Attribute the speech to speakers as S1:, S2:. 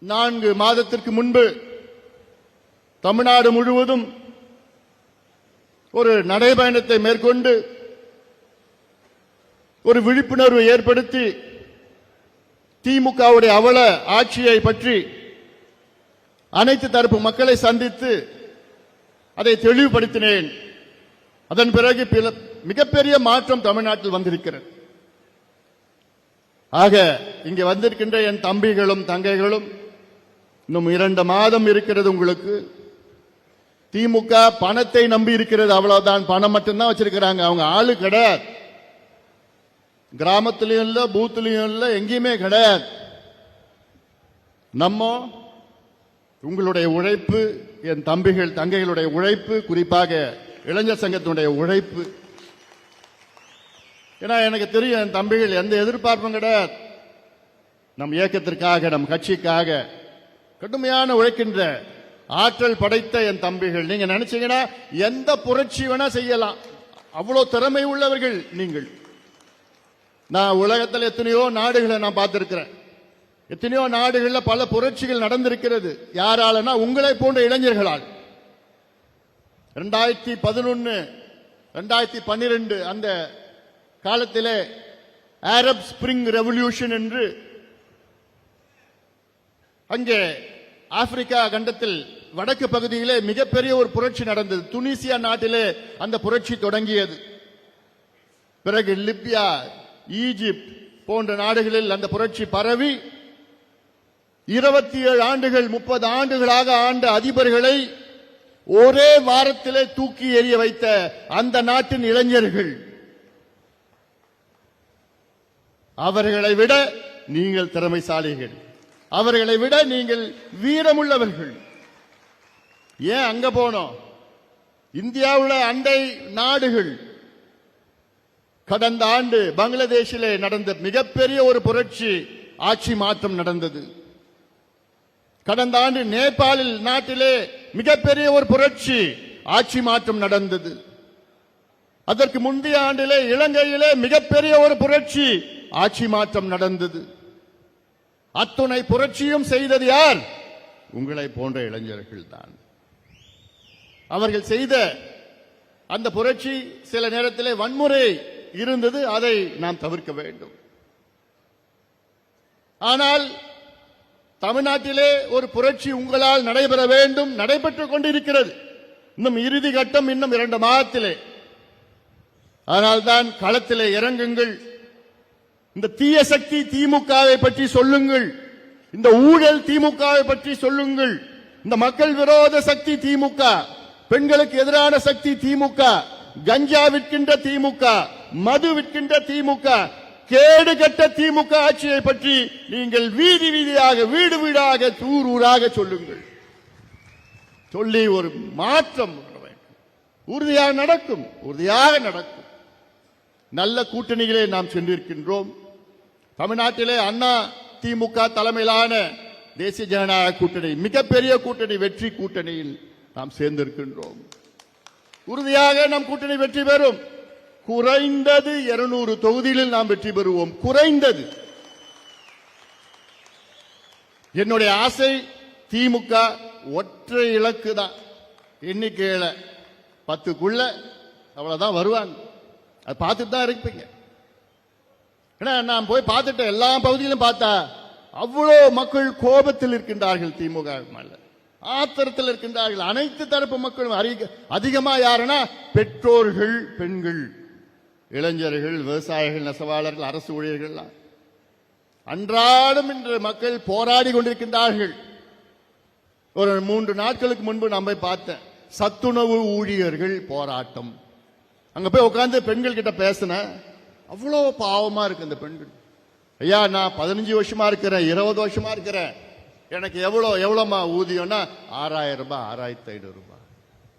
S1: 4 மாதத்திற்கு முன்பு தமிழ்நாடு முழுவதும் ஒரு நடைபயணத்தை மேற்கொண்டு ஒரு விழிப்புணர்வு ஏற்படுத்தி திமுகவுடைய அவல ஆட்சியை பற்றி அனைத்து தரப்பு மக்களை சந்தித்து அதை தெளிவுபடுத்தினேன். அதன் பிறகு மிகப்பெரிய மாற்றம் தமிழ்நாட்டில் வந்திருக்கிறது. ஆக இங்கே வந்திருக்கின்ற என் தம்பிகளும் தங்கைகளும் இன்னும் 2 மாதம் இருக்கிறது. உங்களுக்கு திமுக பணத்தை நம்பி இருக்கிறது, அவ்வளவுதான். பணம் மட்டும்தான் வச்சிருக்கிறாங்க, அவங்க ஆளு கிடையாது. கிராமத்திலையும் இல்ல, பூத்திலையும் இல்ல, எங்கேயுமே கிடையாது. நம்ம உங்களுடைய உழைப்பு, என் தம்பிகள் தங்கைகளுடைய உழைப்பு, குறிப்பாக இளைஞர் சங்கத்தினுடைய உழைப்பு. ஏன்னா எனக்கு தெரியும் என் தம்பிகள் எந்த எதிர்பார்ப்பும் கிடையாது. நம் இயக்கத்திற்காக, நம் கட்சிக்காக கடுமையான உழைக்கின்ற ஆற்றல் படைத்த என் தம்பிகள். நீங்க நினைச்சீங்கன்னா எந்த புரட்சி வேணா செய்யலாம், அவ்வளவு திறமை உள்ளவர்கள் நீங்கள். நான் உலகத்தில் எத்தனையோ நாடுகளை நான் பார்த்திருக்கிறேன். எத்தனையோ நாடுகளில் பல புரட்சிகள் நடந்திருக்கிறது. யாராலனா உங்களை போன்ற இளைஞர்களால். 2011 2012 அந்த காலத்திலே அரப் ஸ்பிரிங் ரெவல்யூஷன் என்று அங்கே ஆப்பிரிக்கா கண்டத்தில் வடக்கு பகுதியிலே மிகப்பெரிய ஒரு புரட்சி நடந்தது. துனிசியா நாட்டிலே அந்த புரட்சி தொடங்கியது. பிறகு லிபியா, ஈஜிப்ட் போன்ற நாடுகளில் அந்த புரட்சி பரவி 27 ஆண்டுகள் 30 ஆண்டுகளாக ஆண்ட அதிபர்களை ஒரே வாரத்திலே தூக்கி எறிய வைத்த அந்த நாட்டின் இளைஞர்கள். அவர்களை விட நீங்கள் திறமைசாலிகள், அவர்களை விட நீங்கள் வீரமுள்ளவர்கள். ஏன் அங்க போனோம்? இந்தியாவுல அண்டை நாடுகள் கடந்த ஆண்டு பங்களாதேஷிலே நடந்த மிகப்பெரிய ஒரு புரட்சி, ஆட்சி மாற்றம் நடந்தது. கடந்த ஆண்டு நேபாளில் நாட்டிலே மிகப்பெரிய ஒரு புரட்சி, ஆட்சி மாற்றம் நடந்தது. அதற்கு முந்தைய ஆண்டிலே இலங்கையிலே மிகப்பெரிய ஒரு புரட்சி, ஆட்சி மாற்றம் நடந்தது. அத்துணை புரட்சியும் செய்தது யார்? உங்களை போன்ற இளைஞர்கள் தான். அவர்கள் செய்த அந்த புரட்சி சில நேரத்திலே வன்முறை இருந்தது, அதை நாம் தவிர்க்க வேண்டும். ஆனால் தமிழ்நாட்டிலே ஒரு புரட்சி உங்களால் நடைபெற வேண்டும், நடைபெற்றுக் கொண்டிருக்கிறது. இன்னும் இறுதி கட்டம், இன்னும் 2 மாதத்திலே. அதனால்தான் களத்திலே இறங்குங்கள். இந்த தீய சக்தி திமுகவை பற்றி சொல்லுங்கள், இந்த ஊழல் திமுகவை பற்றி சொல்லுங்கள், இந்த மக்கள் விரோத சக்தி திமுக, பெண்களுக்கு எதிரான சக்தி திமுக, கஞ்சா விற்கின்ற திமுக, மது விற்கின்ற திமுக, கேடு கட்ட திமுக ஆட்சியை பற்றி நீங்கள் வீதி வீதியாக, வீடு வீடாக, ஊர் ஊராக சொல்லுங்கள். சொல்லி ஒரு மாற்றம் உறுதியாக நடக்கும், உறுதியாக நடக்கும். நல்ல கூட்டணிகளே நாம் சென்றிருக்கின்றோம். தமிழ்நாட்டிலே அண்ணா திமுக தலைமையிலான தேசிய ஜனநாயக கூட்டணி, மிகப்பெரிய கூட்டணி, வெற்றி கூட்டணியில் நாம் சேர்ந்திருக்கின்றோம். உறுதியாக நம் கூட்டணி வெற்றி பெறும். குறைந்தது 200 தொகுதிகளில் நாம் வெற்றி பெறுவோம். குறைந்தது. என்னுடைய ஆசை திமுக ஒற்றை இலக்கு தான். எண்ணிக்கையில 10க்குள்ள அவ்வளவுதான் வருவாங்க. அது பார்த்துட்டு தான் இருப்பீங்க. ஏன்னா நான் போய் பார்த்துட்டேன், எல்லா பகுதியிலும் பார்த்தா அவ்வளோ மக்கள் கோபத்தில் இருக்கின்றார்கள், திமுக மேல ஆத்திரத்தில் இருக்கின்றார்கள். அனைத்து தரப்பு மக்களும் அதிகமா யாருன்னா பெற்றோர்கள், பெண்கள், இளைஞர்கள், விவசாயிகள், நெசவாளர்கள், அரசு ஊழியர்கள் அன்றாடம் இன்று மக்கள் போராடி கொண்டிருக்கின்றார்கள். ஒரு 3 நாட்களுக்கு முன்பு நான் போய் பார்த்தேன், சத்துணவு ஊழியர்கள் போராட்டம். அங்க போய் உட்கார்ந்து பெண்கள் கிட்ட பேசினேன். அவ்வளோ பாவமா இருக்கு அந்த பெண்கள். ஐயா, நான் 15 வருஷமா இருக்கிறேன், 20 வருஷமா இருக்கிறேன், எனக்கு எவ்வளவுமா ஊதியம்னா 6000 ரூபாய், 6500 ரூபாய்.